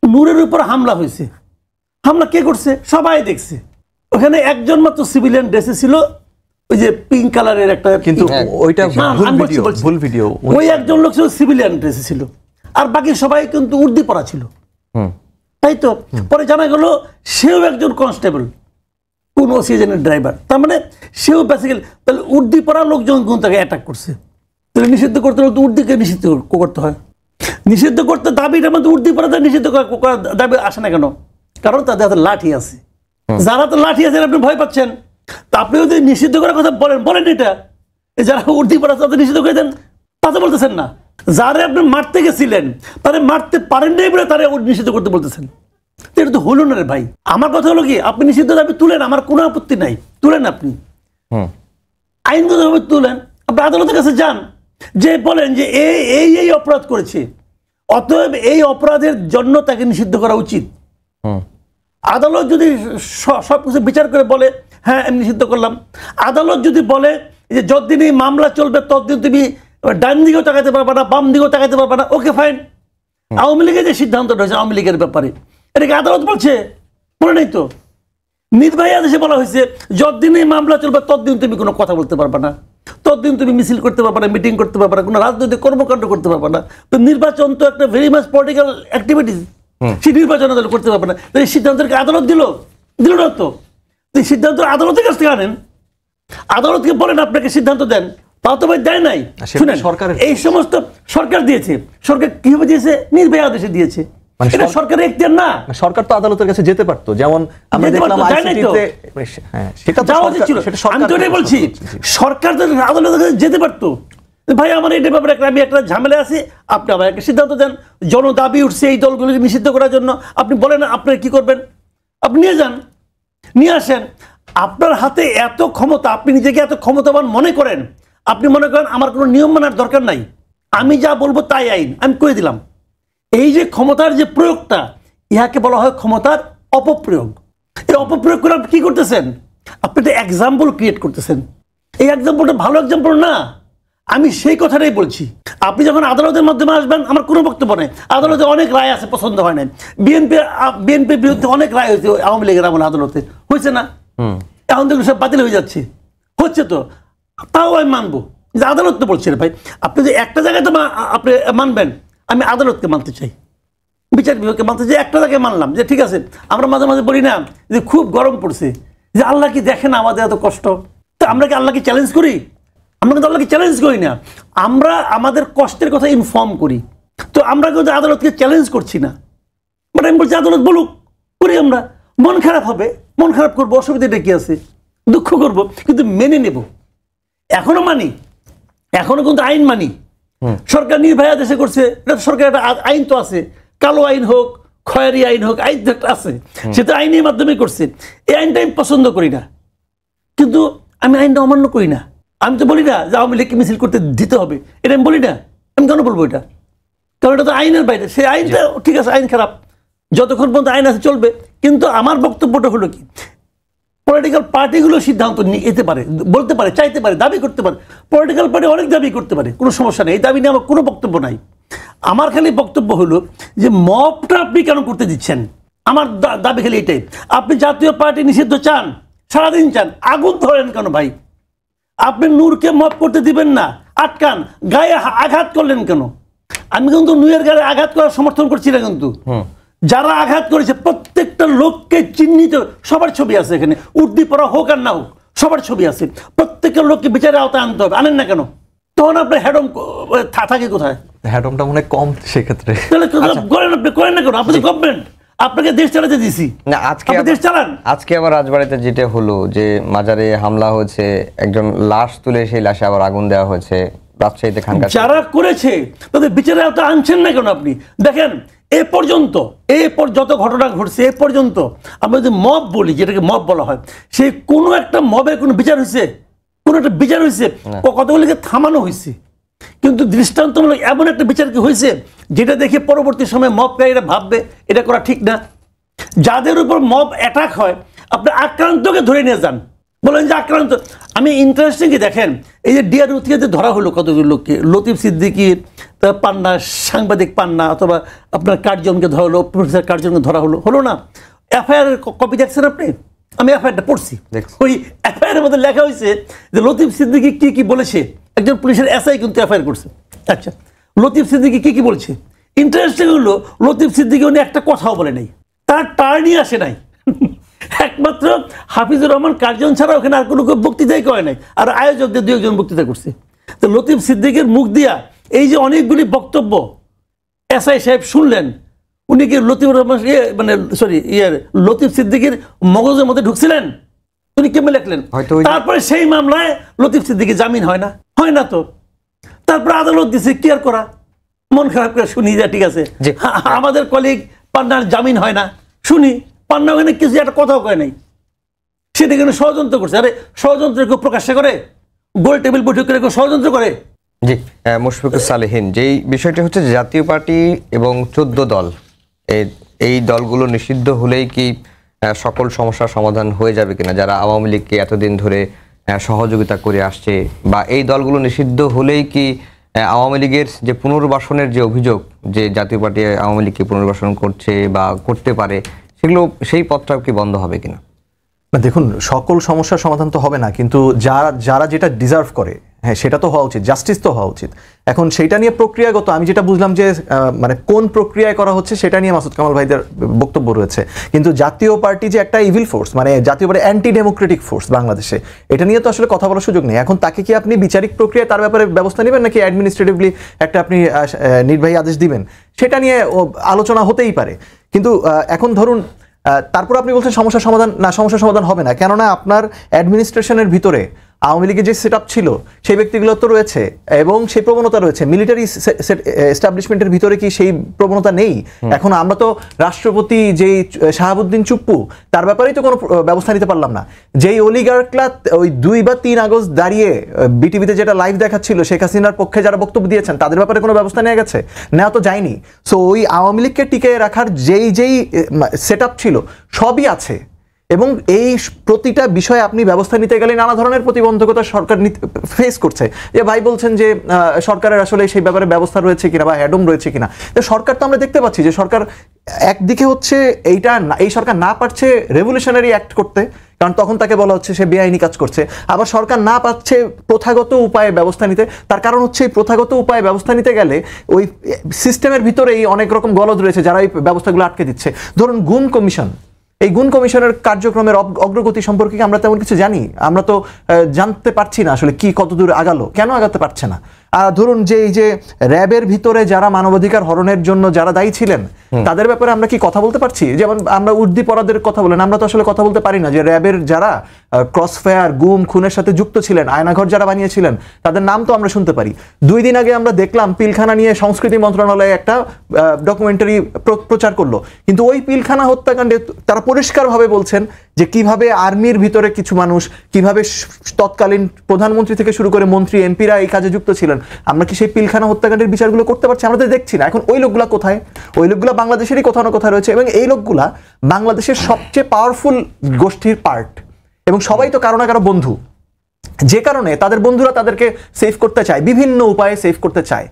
নূরের উপর হামলা হয়েছে, হামলা কে করছে? সবাই দেখছে। ওখানে একজন মাত্র সিভিলিয়ান ড্রেসে ছিল, ওই যে পিঙ্ক কালারের একটা, কিন্তু ওইটা না, ভুল আমি বলছি, ভিডিও, বলছি। ভুল ভিডিও। ওই একজন লোক ছিল সিভিলিয়ান ড্রেসে ছিল, আর বাকি সবাই কিন্তু উর্দি পরা ছিল, তাই তো? পরে জানা গেল সেও একজন কনস্টেবল, কোন সিজনের ড্রাইভার, তার মানে সেও বেসিক্যালি, তাহলে উর্দি পরা লোকজন কিন্তু তাকে অ্যাটাক করছে। তাহলে নিষিদ্ধ করতে হলে তো উর্দিকে নিষিদ্ধ করতে হয়, নিষিদ্ধ করতে দাবিটার মধ্যে উর্দি পরাতে নিষিদ্ধ করার দাবি আসে না কেন? কারণ তাদের হাতে লাঠি আছে, যারা তো লাঠি আছে আপনি ভয় পাচ্ছেন, তা আপনি যদি নিষিদ্ধ করার কথা বলেন এটা, যারা উর্দি পরা তাদের নিষিদ্ধ করে দেন, তা তো বলতেছেন না। যারা আপনি মারতে গেছিলেন তারা মারতে পারেন নাই বলে তারা নিষিদ্ধ করতে বলতেছেন, এটা তো হলো না রে ভাই। আমার কথা হলো কি, আপনি নিষিদ্ধ দাবি তুলেন, আমার কোনো আপত্তি নাই, তুলেন, আপনি আইনগতভাবে তুলেন, আপনি আদালতের কাছে যান, যে বলেন যে এই অপরাধ করেছে, অতএব এই অপরাধের জন্য তাকে নিষিদ্ধ করা উচিত। আদালত যদি সবকিছু বিচার করে বলে হ্যাঁ আমি নিষিদ্ধ করলাম, আদালত যদি বলে যে যতদিন এই মামলা চলবে ততদিন তুমি ডান দিকেও তাকাতে পারবে না, বাম দিকেও তাকাতে পারবে না, ওকে ফাইন। আওয়ামী লীগের যে সিদ্ধান্তটা হয়েছে আওয়ামী লীগের ব্যাপারে, এটাকে আদালত বলছে, বলে নাই তো? নির্বাহী আদেশে বলা হয়েছে যতদিন এই মামলা চলবে ততদিন তুমি কোনো কথা বলতে পারবে না, ততদিন তুমি মিছিল করতে পারবে না, মিটিং করতে পারবে না, কোনো রাজনৈতিক কর্মকাণ্ড করতে পারবে না। তো নির্বাচন তো একটা ভেরি মাচ পলিটিক্যাল অ্যাক্টিভিটিস, সেই নির্বাচন আদালত করতে পারবে না। এই সিদ্ধান্তকে আদালত দিল না তো? এই সিদ্ধান্ত আদালতের কাছ থেকে আনেন, আদালতকে বলেন আপনাকে সিদ্ধান্ত দেন, তা তো ভাই দেয় নাই। শুনেন, এই সমস্ত সরকার দিয়েছে, সরকার কিভাবে দিয়েছে? নির্বাহী আদেশে দিয়েছে, এটা সরকারের এখতিয়ার না। সরকার তো আদালতের কাছে যেতে পারতো, যেমন আমরা দেখলাম আইসিটিতে, হ্যাঁ সেটা তো যাওয়া উচিত ছিল। আমি তো এটাই বলছি, সরকার তো আদালতের কাছে যেতে পারতো, ভাই আমার এটা ব্যাপারে আমি একটা ঝামেলা আছি, আপনি আমার একটা সিদ্ধান্ত দেন, জনদাবি উঠছে এই দলগুলোকে নিষিদ্ধ করার জন্য, আপনি বলেন আপনারা কি করবেন, আপনি নিয়ে যান, নিয়ে আসেন। আপনার হাতে এত ক্ষমতা, আপনি নিজেকে এত ক্ষমতাবান মনে করেন, আপনি মনে করেন আমার কোনো নিয়ম মানার দরকার নাই, আমি যা বলবো তাই আইন, আমি কয়ে দিলাম। এই যে ক্ষমতার যে প্রয়োগটা, ইহাকে বলা হয় ক্ষমতার অপপ্রয়োগ। এই অপপ্রয়োগ করে আপনি কি করতেছেন? আপনি একটা এক্সাম্পল ক্রিয়েট করতেছেন। এই এক্সাম্পলটা ভালো এক্সাম্পল না, আমি সেই কথাটাই বলছি। আপনি যখন আদালতের মাধ্যমে আসবেন, আমার কোনো বক্তব্য নেই, আদালতে অনেক রায় আছে, পছন্দ হয় না। বিএনপির বিরুদ্ধে অনেক রায় হয়েছে আওয়ামী লীগের আমলে, আদালতে হয়েছে না? এখন দেখুন সব বাতিল হয়ে যাচ্ছে, হচ্ছে তো, তাও আমি মানবো যে আদালত তো বলছে ভাই, আপনি যে একটা জায়গায় তো আপনি মানবেন, আমি আদালতকে মানতে চাই, বিচার বিভাগকে মানতে চাই। একটা জায়গায় মানলাম যে ঠিক আছে, আমরা মাঝে মাঝে বলি না যে খুব গরম পড়ছে, যে আল্লাহ কি দেখে না আমাদের এত কষ্ট, তো আমরা কি আল্লাহকে চ্যালেঞ্জ করি? আমরা কিন্তু আল্লাহকে চ্যালেঞ্জ করি না, আমরা আমাদের কষ্টের কথা ইনফর্ম করি। তো আমরা কিন্তু আদালতকে চ্যালেঞ্জ করছি না, বাট আমি বলছি আদালত বলুক, করি আমরা। মন খারাপ হবে, মন খারাপ করবো, অসুবিধাটা কি আছে, দুঃখ করব, কিন্তু মেনে নেব। এখনো মানি, এখনো কিন্তু আইন মানি। সরকার নির্বাহী আদেশে করছে, সরকার একটা আইন তো আছে, কালো আইন হোক, খয়েরি আইন হোক, আইন তো একটা আছে, সেটা আইনের মাধ্যমে করছে। এই আইনটা আমি পছন্দ করি না, কিন্তু আমি আইনটা অমান্য করি না। আমি তো বলি না যে আওয়ামী লীগকে মিছিল করতে দিতে হবে, এটা আমি বলি না। আমি কেন বলবো এটা? কারণ এটা তো আইনের বাইরে। সেই আইনটা ঠিক আছে, আইন খারাপ, যতক্ষণ পর্যন্ত আইন আছে চলবে। কিন্তু আমার বক্তব্যটা হলো কি, পলিটিক্যাল পার্টিগুলো সিদ্ধান্ত নিতে পারে, বলতে পারে, চাইতে পারে, দাবি করতে পারে। পলিটিক্যাল পার্টি অনেক দাবি করতে পারে, কোনো সমস্যা নেই, এই দাবি নিয়ে আমার কোনো বক্তব্য নাই। আমার খালি বক্তব্য হলো যে মবটা আপনি কেন করতে দিচ্ছেন? আমার দাবি খালি এটাই, আপনি জাতীয় পার্টি নিষিদ্ধ চান, সারাদিন চান, আগুন ধরেন কেন ভাই? আপনি নূরকে মব করতে দিবেন না, আটকান, গায়ে আঘাত করলেন কেন? আমি কিন্তু নূরের গায়ে আঘাত করার সমর্থন করছি না, কিন্তু যারা আঘাত করেছে প্রত্যেকটা লোককে চিহ্নিত, সবার ছবি আছে এখানে, উর্দি পড়া হোক আর না হোক, সবার ছবি আছে। প্রত্যেকটা লোককে বিচারে আওতায় আনতে হবে, আনেন না কেন? তখন আপনার হ্যাডম থাকে কোথায়? হ্যাডমটা মনে কম সেক্ষেত্রে। তাহলে করেন না কেন? আপনি গভর্নমেন্ট, আপনাকে দেশ চালাতে দিছি না। আজকে দেশ চালান। আজকে আবার রাজবাড়িতে যেটা হলো, যে মাজারে হামলা হয়েছে, একজন লাশ তুলে সেই লাশে আবার আগুন দেওয়া হয়েছে, রাজশাহীতে খানকা। যারা করেছে তাদের বিচারে আওতায় আনছেন না কেন আপনি? দেখেন এ পর্যন্ত, যত ঘটনা ঘটছে এ পর্যন্ত, আমরা যদি মব বলি, যেটাকে মব বলা হয়, সেই কোনো একটা মবের কোনো বিচার হয়েছে? কোনো একটা বিচার হয়েছে? কতগুলিকে থামানো হয়েছে, কিন্তু দৃষ্টান্তমূলক এমন একটা বিচার কি হয়েছে যেটা দেখে পরবর্তী সময় মবকারীরা ভাববে এটা করা ঠিক না? যাদের উপর মব অ্যাটাক হয়, আপনি আক্রান্তকে ধরে নিয়ে যান, বলেন যে আক্রান্ত। আমি ইন্টারেস্টিং কি দেখেন, এই যে ডিআর উথিয়াতে ধরা হলো কতগুলো লোককে, লতিফ সিদ্দিকী, পান্না, সাংবাদিক পান্না, অথবা আপনার কার্জনকে ধরা হলো, প্রফেসর কার্জনকে ধরা হলো, হলো না? এফআইআর কপি দেখছেন আপনি? আমি এফআইআরটা পড়ছি, দেখছি। ওই এফআইআর মধ্যে লেখা হয়েছে যে লতিফ সিদ্দিকী কি কি বলেছে। একজন পুলিশের এসআই কিন্তু এফআইআর করছে। আচ্ছা, লতিফ সিদ্দিকী কি কি বলেছে? ইন্টারেস্টিং হলো লতিফ সিদ্দিকী উনি একটা কথাও বলে নাই, তার টার্নই আসে নাই। একমাত্র হাফিজুর রহমান কার্জন ছাড়া ওখানে আর কোনো বক্তৃতাই করে নাই, আর আয়োজকদের 2-1 বক্তৃতা করছে। তো লতিফ সিদ্দিকের মুখ দিয়া এই যে অনেকগুলি বক্তব্য এসআই সাহেব শুনলেন, উনি কি লতিফুর রহমান লতিফ সিদ্দিকের মগজের মধ্যে ঢুকছিলেন? উনি কেমন লেখলেন? তারপরে সেই মামলায় লতিফ সিদ্দিকী জামিন হয় না তো। তারপরে আদালত দিছে, কি আর করা, মন খারাপ করে শুনি যা, ঠিক আছে আমাদের কলিগ পান্নার জামিন হয় না, শুনি পান্না ওখানে কিছু একটা কথাও কয় নাই, সেটা কেন ষড়যন্ত্র করছে। আরে ষড়যন্ত্র কেউ প্রকাশ্যে করে? গোল টেবিল বৈঠক করে কেউ ষড়যন্ত্র করে? জি, মুশফিকুর সালেহীন, যেই বিষয়টি হচ্ছে জাতীয় পার্টি এবং 14 দল, এই দলগুলো নিষিদ্ধ হলেই কি সকল সমস্যার সমাধান হয়ে যাবে কিনা? যারা আওয়ামী লীগকে এতদিন ধরে সহযোগিতা করে আসছে, বা এই দলগুলো নিষিদ্ধ হলেই কি আওয়ামী লীগের যে পুনর্বাসনের যে অভিযোগ, যে জাতীয় পার্টি আওয়ামী লীগকে পুনর্বাসন করছে বা করতে পারে, সেগুলো সেই পথটাও কি বন্ধ হবে কিনা? দেখুন, সকল সমস্যার সমাধান তো হবে না, কিন্তু যারা যেটা ডিজার্ভ করে, হ্যাঁ, সেটা তো হওয়া উচিত, জাস্টিস তো হওয়া উচিত। এখন সেইটা নিয়ে প্রক্রিয়াগত, আমি যেটা বুঝলাম যে মানে কোন প্রক্রিয়ায় করা হচ্ছে সেটা নিয়ে মাসুদ কামাল ভাইদের বক্তব্য রয়েছে, কিন্তু জাতীয় পার্টি যে একটা ইভিল ফোর্স, মানে জাতীয় পার্টি অ্যান্টি ডেমোক্রেটিক ফোর্স বাংলাদেশে, এটা নিয়ে তো আসলে কথা বলার সুযোগ নেই। এখন তাকে কি আপনি বিচারিক প্রক্রিয়ায় তার ব্যাপারে ব্যবস্থা নেবেন, নাকি অ্যাডমিনিস্ট্রেটিভলি একটা আপনি নির্বাহী আদেশ দিবেন, সেটা নিয়ে আলোচনা হতেই পারে। কিন্তু এখন ধরুন, তারপর আপনি বলছেন সমস্যার সমাধান হবে না, কেননা আপনার অ্যাডমিনিস্ট্রেশনের ভিতরে আওয়ামী লীগের যে সেট আপ ছিল সেই ব্যক্তিগুলো তো রয়েছে, এবং সেই প্রবণতা রয়েছে। মিলিটারি এস্টাবলিশমেন্টের ভিতরে কি সেই প্রবণতা নেই? এখন আমরা তো রাষ্ট্রপতি যেই শাহাবুদ্দিন চুপ্পু, তার ব্যাপারেই তো কোনো ব্যবস্থা নিতে পারলাম না। যেই অলিগার্করা ওই 2 বা 3 আগস্ট দাঁড়িয়ে বিটিভিতে যেটা লাইভ দেখাচ্ছিল, শেখ হাসিনার পক্ষে যারা বক্তব্য দিয়েছেন, তাদের ব্যাপারে কোনো ব্যবস্থা নেওয়া গেছে? নেওয়া তো যায়নি। সো ওই আওয়ামী লীগকে টিকে রাখার যেই সেট আপ ছিল সবই আছে, এবং এই প্রতিটা বিষয়ে আপনি ব্যবস্থা নিতে গেলে নানা ধরনের প্রতিবন্ধকতা সরকার ফেস করছে। যে ভাই বলছেন যে সরকারের আসলে সেই ব্যাপারে ব্যবস্থা রয়েছে কিনা বা হ্যাডম রয়েছে কিনা, সরকার তো আমরা দেখতে পাচ্ছি যে সরকার একদিকে হচ্ছে এই সরকার না পারছে রেভলিউশনারি অ্যাক্ট করতে, কারণ তখন তাকে বলা হচ্ছে সে বেআইনি কাজ করছে। আবার সরকার না পাচ্ছে প্রথাগত উপায়ে ব্যবস্থা নিতে, তার কারণ হচ্ছে এই প্রথাগত উপায়ে ব্যবস্থা নিতে গেলে ওই সিস্টেমের ভিতরেই অনেক রকম গলদ রয়েছে যারা এই ব্যবস্থাগুলো আটকে দিচ্ছে। ধরুন গুম কমিশন, এই গুণ কমিশনের কার্যক্রমের অগ্রগতি সম্পর্কে আমরা তেমন কিছু জানি, আমরা তো জানতে পারছি না আসলে কি কতদূর আগালো, কেন আগাতে পারছে না। ধরুন যে এই যে র্যাবের ভিতরে যারা মানবাধিকার হরণের জন্য যারা দায়ী ছিলেন, তাদের ব্যাপারে আমরা কি কথা বলতে পারছি? যেমন আমরা উর্দি পরাদের কথা বলেন, আমরা তো আসলে কথা বলতে পারি না যে র্যাবের যারা ক্রসফায়ার, গুম, খুনের সাথে যুক্ত ছিলেন, আয়নাঘর যারা বানিয়েছিলেন, তাদের নাম তো আমরা শুনতে পারি। 2 দিন আগে আমরা দেখলাম পিলখানা নিয়ে সংস্কৃতি মন্ত্রণালয়ে একটা ডকুমেন্টারি প্রচার করলো, কিন্তু ওই পিলখানা হত্যাকাণ্ডে তারা পরিষ্কারভাবে বলছেন যে কিভাবে আর্মির ভিতরে কিছু মানুষ, কিভাবে তৎকালীন প্রধানমন্ত্রী থেকে শুরু করে মন্ত্রী, এমপিরা এই কাজে যুক্ত ছিলেন। আমরা কি সেই পিলখানা হত্যাকাণ্ডের বিচারগুলো করতে পারছি? আমরা তো দেখছি না। এখন ওই লোকগুলা কোথায়? ওই লোকগুলা বাংলাদেশেরই কোথাও না কোথাও রয়েছে, এবং এই লোকগুলা বাংলাদেশের সবচেয়ে পাওয়ারফুল গোষ্ঠীর পার্ট, এবং সবাই তো কারো না কারো বন্ধু, যে কারণে তাদের বন্ধুরা তাদেরকে সেভ করতে চায়, বিভিন্ন উপায়ে সেভ করতে চায়।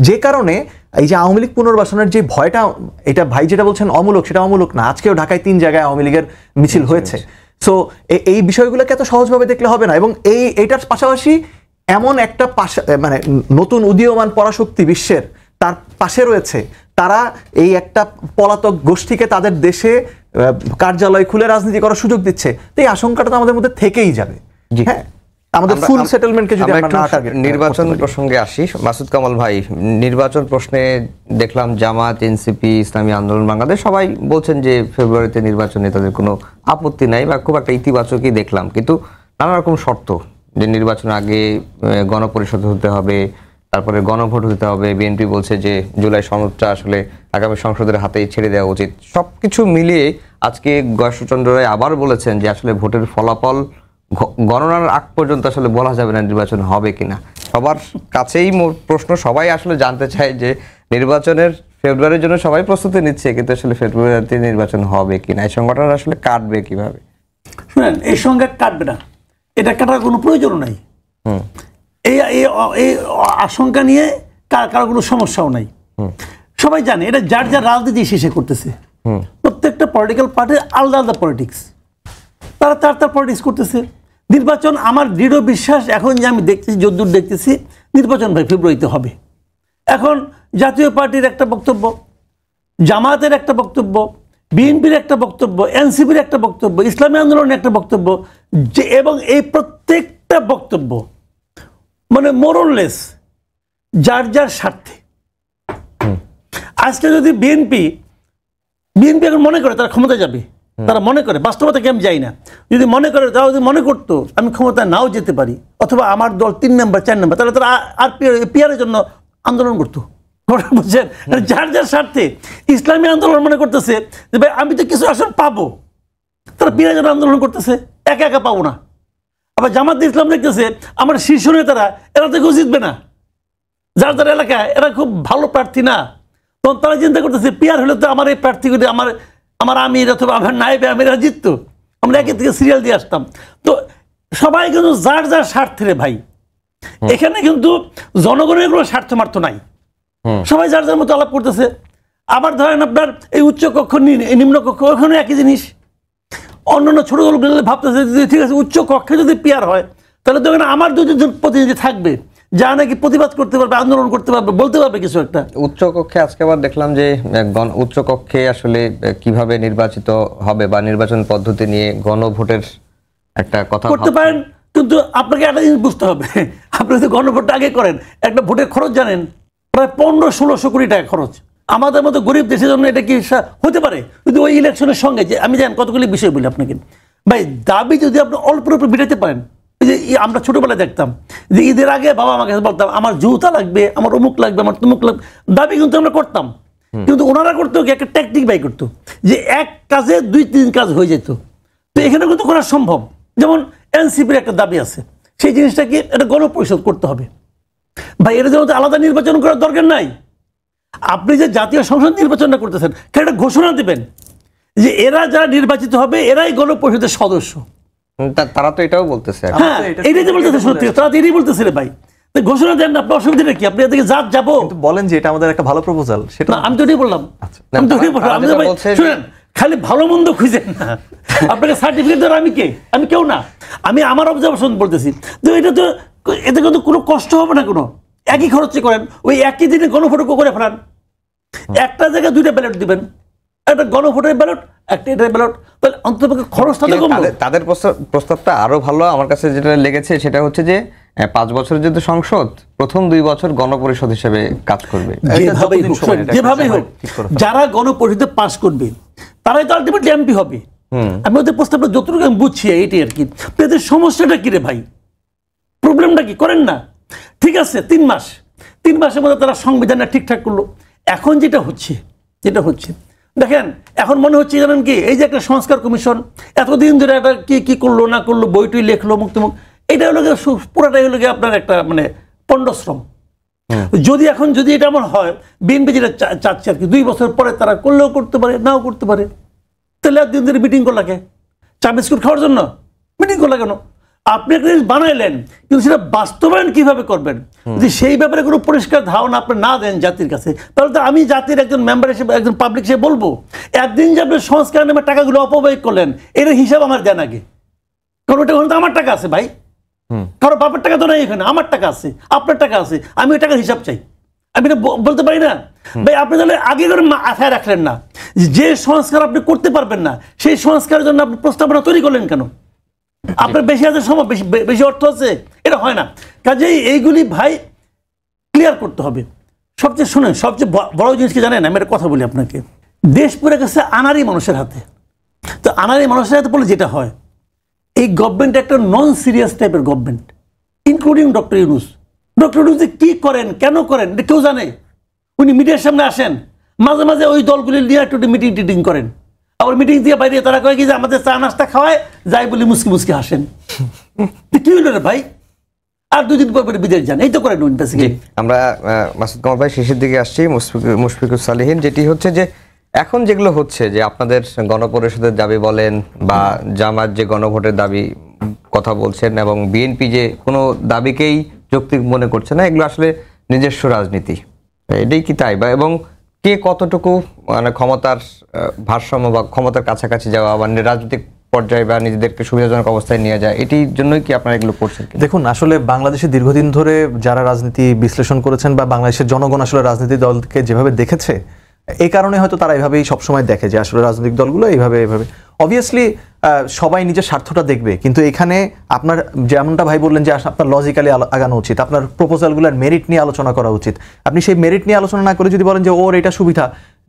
যে কারণে এই যে আওয়ামী লীগ পুনর্বাসনের যে ভয়টা, এটা ভাই যেটা বলছেন অমূলক, সেটা অমূলক না। আজকেও ঢাকায় 3 জায়গায় আওয়ামী লীগের মিছিল হয়েছে। সো এই বিষয়গুলোকে এত সহজভাবে দেখলে হবে না, এবং এইটার পাশাপাশি এমন একটা মানে নতুন উদীয়মান পরাশক্তি বিশ্বের তার পাশে রয়েছে, তারা এই একটা পলাতক গোষ্ঠীকে তাদের দেশে কার্যালয় খুলে রাজনীতি করার সুযোগ দিচ্ছে। তো এই আশঙ্কাটা তো আমাদের মধ্যে থেকেই যাবে। হ্যাঁ, আমাদের ফুল সেটেলমেন্টকে যদি আমরা না টার্গেট। নির্বাচন প্রসঙ্গে আসি, মাসুদ কামাল ভাই, নির্বাচন প্রশ্নে দেখলাম জামাত, এনসিপি, ইসলামী আন্দোলন বাংলাদেশ সবাই বলছেন যে ফেব্রুয়ারিতে নির্বাচনে তাদের কোনো আপত্তি নাই, বা খুব একটা ইতিবাচকই দেখলাম, কিন্তু নানা রকম শর্ত, যে নির্বাচনের আগে গণপরিষদ হতে হবে, তারপরে গণভোট হতে হবে। বিএনপি বলছে যে জুলাই সনদটা আসলে আগামী সংসদের হাতেই ছেড়ে দেওয়া উচিত। সবকিছু মিলিয়ে আজকে গয়েশ্বরচন্দ্র রায় আবার বলেছেন যে আসলে ভোটের ফলাফল গণনার আগ পর্যন্ত আসলে বলা যাবে না নির্বাচন হবে কিনা। সবার কাছেই প্রশ্ন, সবাই আসলে জানতে চায় যে নির্বাচনের ফেব্রুয়ারির জন্য সবাই প্রস্তুতি নিচ্ছে, কিন্তু আসলে ফেব্রুয়ারিতে নির্বাচন হবে কিনা, এই সংগঠন আসলে কাটবে কিভাবে? শুনেন, এই সংখ্যা কাটবে না, এটা কাটার কোনো প্রয়োজন নাই। এই আশঙ্কা নিয়ে কারো কোনো সমস্যাও নাই। সবাই জানে এটা যার যার রাজনীতি শেষে করতেছে। প্রত্যেকটা পলিটিক্যাল পার্টির আলাদা আলাদা পলিটিক্স। তারা তার পলিটিক্স করতেছে। নির্বাচন আমার দৃঢ় বিশ্বাস, এখন যে আমি দেখতেছি, যদ্দূর দেখতেছি, নির্বাচন ভাই ফেব্রুয়ারিতে হবে। এখন জাতীয় পার্টির একটা বক্তব্য, জামাতের একটা বক্তব্য, বিএনপির একটা বক্তব্য, এনসিপির একটা বক্তব্য, ইসলামী আন্দোলনের একটা বক্তব্য, যে এবং এই প্রত্যেকটা বক্তব্য মানে মোরলেস যার যার স্বার্থে। আজকে যদি বিএনপি এখন মনে করে তারা ক্ষমতা যাবে, তারা মনে করে, বাস্তবতাকে আমি যাই না, যদি মনে করে, তারা যদি মনে করতো আমি ক্ষমতায় নাও যেতে পারি, অথবা আমার দল 3 নাম্বার 4 নাম্বার, তাহলে তারা আর পিয়ারের জন্য আন্দোলন করতো। বুঝছেন, যার যার স্বার্থে। ইসলামী আন্দোলন মনে করতেছে যে ভাই আমি তো কিছু আসন পাবো, তারা পিয়ারের জন্য আন্দোলন করতেছে, একা একা পাবো না। আবার জামাত ইসলাম দেখতেছে আমার শীর্ষ নেতারা এরা তো কেউ জিতবে না, যার যার এলাকায় এরা খুব ভালো প্রার্থী না, তখন তারা চিন্তা করতেছে পিয়ার হলে তো আমার এই প্রার্থীগুলি আমার আমির অথবা আমার নায়েবে আমিরা জিততো, আমরা একে থেকে সিরিয়াল দিয়ে আসতাম। তো সবাই কিন্তু যার যার স্বার্থে রে ভাই, এখানে কিন্তু জনগণের কোনো স্বার্থমার্থ নাই, সবাই যার যার মতো আলাপ করতেছে। আবার ধরেন আপনার এই উচ্চ কক্ষ নিম্ন কক্ষ, ওখানে একই জিনিস। অন্যান্য ছোট দলগুলো ভাবতেছে ঠিক আছে উচ্চ কক্ষে যদি পিয়ার হয় তাহলে তো এখানে আমার 2-3 প্রতিনিধি থাকবে, যা নাকি প্রতিবাদ করতে পারবে, আন্দোলন করতে পারবে, বলতে পারবে কিছু একটা। উচ্চ কক্ষে আজকে আবার দেখলাম যে উচ্চ কক্ষে আসলে কিভাবে নির্বাচিত হবে বা নির্বাচন পদ্ধতি নিয়ে গণভোটের একটা কথা করতে পারেন, কিন্তু আপনাকে একটা জিনিস বুঝতে হবে, আপনি যদি গণভোট আগে করেন, একটা ভোটের খরচ জানেন প্রায় 1500-1600 কোটি টাকা খরচ। আমাদের মতো গরিব দেশের জন্য এটা কি হতে পারে? যদি ওই ইলেকশনের সঙ্গে, যে আমি জানেন কতগুলি বিষয় বলি আপনাকে ভাই, দাবি যদি আপনি অল্প অল্প মিটাতে পারেন, যে আমরা ছোটবেলায় দেখতাম যে ঈদের আগে বাবা আমাকে বলতাম আমার জুতা লাগবে, আমার অমুক লাগবে, আমার তমুক লাগবে, দাবি কিন্তু আমরা করতাম। কিন্তু ওনারা করতো কি একটা ট্যাকটিক বাই করতো, যে এক কাজে 2-3 কাজ হয়ে যেত। তো এখানে কিন্তু করা সম্ভব। যেমন এনসিপির একটা দাবি আছে, সেই জিনিসটা কি এটা গণপরিষদ করতে হবে ভাই, এর জন্য আলাদা নির্বাচন করার দরকার নাই। আপনি যে জাতীয় সংসদ নির্বাচনটা করতেছেন, একটা ঘোষণা দেবেন যে এরা যারা নির্বাচিত হবে এরাই গণপরিষদের সদস্য। তারা তো এটাও বলতেছে। হ্যাঁ, এটাই তো বলতেছে, সত্যি তারা তো এটাই বলতেছে রে ভাই। ঘোষণা দেন না, আপনার অসুবিধাটা কি? আপনি এদিকে জাত যাবো বলেন যে এটা আমাদের একটা ভালো প্রপোজাল, সেটা আমি তো এটাই বললাম। আমি তো এটাই বললাম, শুনেন খালি ভালো মন্দ খুঁজেন না, আপনাকে সার্টিফিকেট দেওয়ার আমি কে? আমি কেউ না, আমি আমার অবজারভেশন বলতেছি যে এটা তো, এতে কিন্তু কোনো কষ্ট হবে না, কোনো একই খরচে করেন, ওই একই দিনে গণভোট করে ফেলান, একটা জায়গায় 2টা ব্যালট দিবেন, একটা গণভোটের ব্যালট, একটা এটার ব্যালট, তাহলে অন্ততপক্ষে খরচটা তো কমবে। তাদের প্রস্তাবটা আরো ভালো আমার কাছে যেটা লেগেছে সেটা হচ্ছে যে 5 বছরের যেহেতু সংসদ, প্রথম 2 বছর গণপরিষদ হিসেবে কাজ করবে। যেভাবেই হোক যারা গণপরিষদে পাস করবে তারাই তো আলটিমেটলি এমপি হবে। আমি ওদের প্রস্তাবটা যতটুকু আমি বুঝছি এইটাই আর কি। এদের সমস্যাটা কি রে ভাই, প্রবলেমটা কি? করেন না, ঠিক আছে 3 মাসের মধ্যে তারা সংবিধানটা ঠিকঠাক করলো। এখন যেটা হচ্ছে দেখেন, এখন মনে হচ্ছে জানেন কি, এই যে একটা সংস্কার কমিশন এতদিন ধরে একটা কি করলো না করলো, বইটই লেখলো মুক্তমুখ, এটা হলো পুরাটাই হলো গিয়ে আপনার একটা মানে পণ্ডশ্রম। যদি এটা আমার হয়, বিএনপি যেটা চাচ্ছে আর কি, 2 বছর পরে তারা করলেও করতে পারে, নাও করতে পারে, তাহলে একদিন ধরে মিটিং করলা কে? চা বিস্কুট খাওয়ার জন্য মিটিং করলা কেন? আপনি একটা জিনিস বানাইলেন, কিন্তু সেটা বাস্তবায়ন কিভাবে করবেন যদি সেই ব্যাপারে কোনো পরিষ্কার ধারণা আপনি না দেন জাতির কাছে, তাহলে তো আমি জাতির একজন মেম্বার হিসেবে, একজন পাবলিক হিসেবে বলবো, একদিন যে আপনি সংস্কার নামে টাকাগুলো অপব্যয় করলেন, এর হিসাব আমার দেন আগে। কারণ ওটা তো আমার টাকা আছে ভাই, কারো বাপের টাকা তো নাই এখানে, আমার টাকা আছে, আপনার টাকা আছে, আমি ওই টাকার হিসাব চাই। আমি এটা বলতে পারি না ভাই? আপনি তাহলে আগে করে মাথায় রাখলেন না যে সংস্কার আপনি করতে পারবেন না, সেই সংস্কারের জন্য আপনি প্রস্তাবনা তৈরি করলেন কেন? আপনার বেশি আছে সময়, বেশি অর্থ আছে, এটা হয় না। কাজেই এইগুলি ভাই ক্লিয়ার করতে হবে। সবচেয়ে বড় জিনিস কি জানেন? আমি একটা কথা বলি আপনাকে, দেশ পুরো গেছে আনারি মানুষের হাতে। তো আনারি মানুষের হাতে বলে যেটা হয়, এই গভর্নমেন্ট একটা নন সিরিয়াস টাইপের গভর্নমেন্ট, ইনক্লুডিং ডক্টর ইউনূস যে কি করেন, কেন করেন এটা কেউ জানে? উনি মিডিয়ার সামনে আসেন, মাঝে মাঝে ওই দলগুলি নিয়ে একটু মিটিং করেন, আবার মিটিং দিয়ে বাইরে তারা কয় কি যে আমাদের চা নাস্তা খাওয়ায় যাই বলি মুসকি হাসেন। কি হইল রে ভাই? আর 2 দিন পর বিদেশ যান, এই তো করেন। আমরা মাসুদ কামাল ভাই শেষের দিকে আসছি, মুশফিকুর সালেহীন, যেটি হচ্ছে যে এখন যেগুলো হচ্ছে যে আপনাদের গণপরিষদের দাবি বলেন বা জামাত যে গণভোটের দাবি কথা বলছেন এবং বিএনপি যে কোনো দাবিকেই যৌক্তিক মনে করছে না, এগুলো আসলে নিজস্ব রাজনীতি, এটাই কি তাই? বা এবং কে কতটুকু মানে ক্ষমতার ভারসাম্য বা ক্ষমতার কাছাকাছি যাওয়া বা রাজনৈতিক পর্যায়ে বা নিজেদেরকে সুবিধাজনক অবস্থায় নিয়ে যায়, এটির জন্যই কি আপনারা এগুলো করছেন? দেখুন, আসলে বাংলাদেশে দীর্ঘদিন ধরে যারা রাজনীতি বিশ্লেষণ করেছেন বা বাংলাদেশের জনগণ আসলে রাজনীতি দলকে যেভাবে দেখেছে, এই কারণে হয়তো তারা এভাবেই সবসময় দেখে যে আসলে রাজনৈতিক দলগুলো এইভাবে অবভিয়াসলি সবাই নিজের স্বার্থটা দেখবে, কিন্তু এখানে আপনার যেমনটা ভাই বললেন যে আপনার লজিক্যালি আগানো উচিত, আপনার প্রপোজালগুলোর মেরিট নিয়ে আলোচনা করা উচিত। আপনি সেই মেরিট নিয়ে আলোচনা না করে যদি বলেন যে ওর এটা সুবিধা,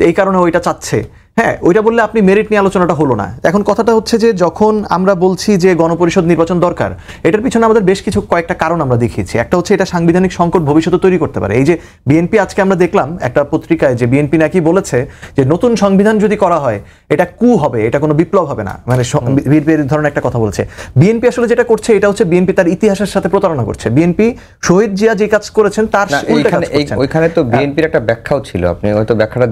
এই কারণে ওইটা চাচ্ছে, হ্যাঁ, ওইটা বললে আপনি মেরিট নিয়ে আলোচনাটা হলো না। এখন কথাটা হচ্ছে যে যখন আমরা বলছি যে গণপরিষদ নির্বাচন দরকার, এটার পিছনে আমাদের বেশ কিছু কয়েকটা কারণ আমরা দেখিয়েছি। একটা হচ্ছে এটা সাংবিধানিক সংকট ভবিষ্যতে তৈরি করতে পারে। এই যে বিএনপি, আজকে আমরা দেখলাম একটা পত্রিকায় যে বিএনপি নাকি বলেছে যে নতুন সংবিধান যদি করা হয় এটা কু হবে, এটা কোনো বিপ্লব হবে না, মানে বিএনপি এই ধরনের একটা কথা বলছে। বিএনপি আসলে যেটা করছে এটা হচ্ছে বিএনপি তার ইতিহাসের সাথে প্রতারণা করছে। বিএনপি শহীদ জিয়া যে কাজ করেছেন তার উল্টা কাজ করছেন। ওইখানে তো বিএনপির একটা ব্যাখ্যাও ছিল, আপনি হয়তো ব্যাখ্যাটা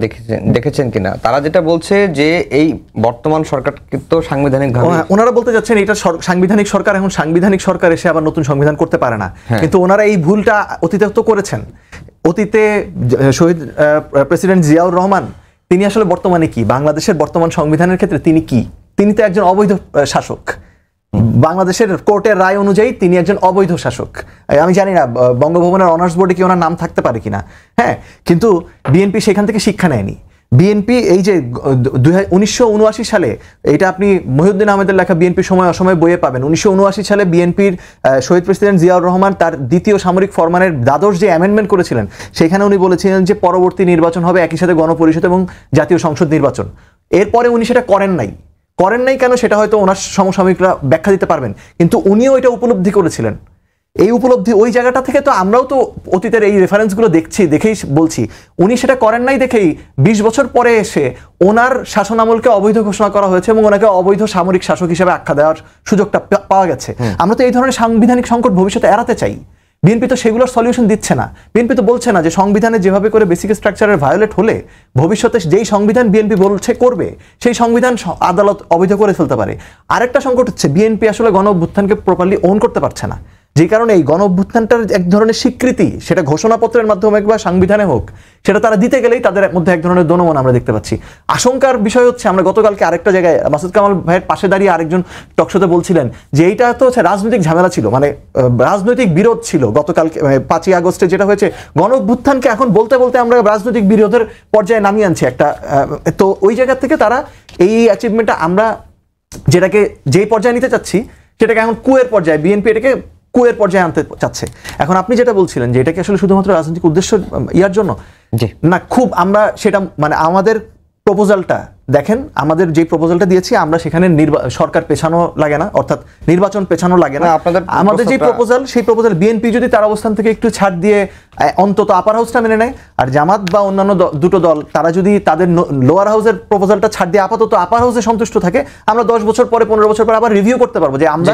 দেখেছেন কিনা। তারা যেটা বলছে যে এই বর্তমান সরকার কিন্তু সাংবিধানিক ভাবে, ওনারা বলতে যাচ্ছেন এটা সাংবিধানিক সরকার, এখন সাংবিধানিক সরকার এসে আবার নতুন সংবিধান করতে পারে না, কিন্তু ওনারা এই ভুলটা অতীতে তো করেছেন। অতীতে শহীদ প্রেসিডেন্ট জিয়াউর রহমান তিনি আসলে বর্তমানে কি, বাংলাদেশের বর্তমান সংবিধানের ক্ষেত্রে তিনি কি? তিনি তো একজন অবৈধ শাসক। বাংলাদেশের কোর্টের রায় অনুযায়ী তিনি একজন অবৈধ শাসক। আমি জানি না বঙ্গভবনের অনার্স বোর্ডে কি ওনার নাম থাকতে পারে কিনা, হ্যাঁ, কিন্তু বিএনপি সেখান থেকে শিক্ষা নেয়নি। বিএনপি এই যে 1979 সালে, এটা আপনি মহিউদ্দিন আহমেদের লেখা বিএনপি সময় অসময় বইয়ে পাবেন, 1979 সালে বিএনপির শহীদ প্রেসিডেন্ট জিয়াউর রহমান তার দ্বিতীয় সামরিক ফরমানের দ্বাদশ যে অ্যামেন্ডমেন্ট করেছিলেন, সেখানে উনি বলেছিলেন যে পরবর্তী নির্বাচন হবে একই সাথে গণপরিষদ এবং জাতীয় সংসদ নির্বাচন। এরপরে উনি সেটা করেন নাই কেন সেটা হয়তো ওনার সমসাময়িকরা ব্যাখ্যা দিতে পারবেন, কিন্তু উনিও এটা উপলব্ধি করেছিলেন। এই উপলব্ধি ওই জায়গাটা থেকে তো আমরাও তো অতীতের এই রেফারেন্সগুলো দেখেই বলছি। উনি সেটা করেন নাই দেখেই 20 বছর পরে এসে ওনার শাসন আমলকে অবৈধ ঘোষণা করা হয়েছে এবং ওনাকে অবৈধ সামরিক শাসক হিসেবে আখ্যা দেওয়ার সুযোগটা পাওয়া গেছে। আমরা তো এই ধরনের সাংবিধানিক সংকট ভবিষ্যতে এড়াতে চাই। বিএনপি তো সেগুলোর সলিউশন দিচ্ছে না। বিএনপি তো বলছে না যে সংবিধানে যেভাবে করে বেসিক স্ট্রাকচারের ভায়োলেট হলে ভবিষ্যতে যেই সংবিধান বিএনপি বলছে করবে সেই সংবিধান আদালত অবৈধ করে ফেলতে পারে। আরেকটা সংকট হচ্ছে বিএনপি আসলে গণ অভ্যুত্থানকে প্রপারলি ওন করতে পারছে না, যে কারণে এই গণ অভ্যুত্থানটার এক ধরনের স্বীকৃতি, সেটা ঘোষণাপত্রের মাধ্যমে বা সংবিধানে হোক, সেটা তারা দিতে গেলেই তাদের মধ্যে এক ধরনের দনমন আমরা দেখতে পাচ্ছি। আশঙ্কার বিষয় হচ্ছে, আমরা গতকালকে আরেকটা জায়গায় মাসুদ কামাল ভাইয়ের পাশে দাঁড়িয়ে আরেকজন টকশোতে বলছিলেন যে এইটা তো হচ্ছে রাজনৈতিক ঝামেলা ছিল, মানে রাজনৈতিক বিরোধ ছিল গতকালকে 5ই আগস্টে যেটা হয়েছে। গণ অভ্যুত্থানকে এখন বলতে বলতে আমরা রাজনৈতিক বিরোধের পর্যায়ে নামিয়ে আনছি একটা, তো ওই জায়গা থেকে তারা এই অ্যাচিভমেন্টটা আমরা যেটাকে যেই পর্যায়ে নিতে চাচ্ছি সেটাকে এখন কুয়ের পর্যায়ে, বিএনপি এটাকে কুয়ের পর্যায়ে আনতে চাচ্ছে। এখন আপনি যেটা বলছিলেন যে এটা কি আসলে শুধুমাত্র রাজনৈতিক উদ্দেশ্য ইয়ার জন্য না, খুব আমরা সেটা মানে আমাদের প্রপোজালটা দেখেন, আমাদের যে প্রপোজালটা দিয়েছি আমরা সেখানে সরকার পেছানো লাগে না, অর্থাৎ নির্বাচন পেছানো লাগে না। আমাদের যে প্রপোজাল, সেই প্রপোজাল বিএনপি যদি তার অবস্থান থেকে একটু ছাড় দিয়ে অন্তত আপার হাউসটা মেনে নেয়, আর জামাত বা অন্যান্য দুটো দল তারা যদি তাদের লোয়ার হাউসের প্রপোজালটা ছাড় দিয়ে আপাতত আপার হাউসে সন্তুষ্ট থাকে, আমরা 10 বছর পরে 15 বছর পরে আবার রিভিউ করতে পারবো যে আমরা